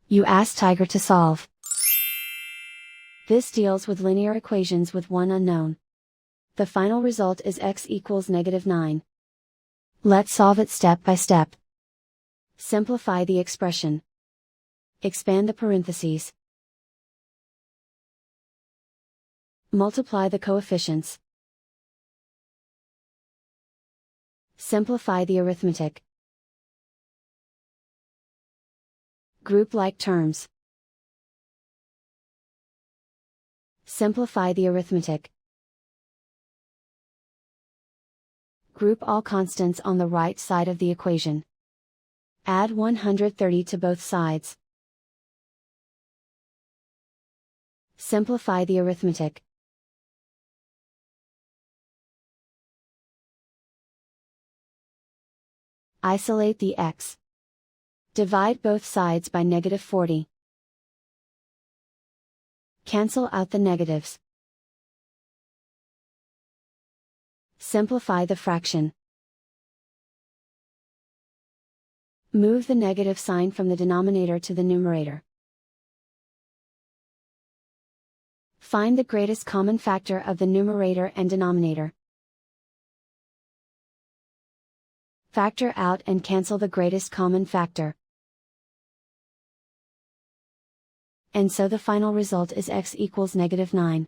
You ask Tiger to solve. This deals with linear equations with one unknown. The final result is x equals -9. Let's solve it step by step. Simplify the expression. Expand the parentheses. Multiply the coefficients. Simplify the arithmetic. Group like terms. Simplify the arithmetic. Group all constants on the right side of the equation. Add 130 to both sides. Simplify the arithmetic. Isolate the x. Divide both sides by -40. Cancel out the negatives. Simplify the fraction. Move the negative sign from the denominator to the numerator. Find the greatest common factor of the numerator and denominator. Factor out and cancel the greatest common factor. And so the final result is x equals -9.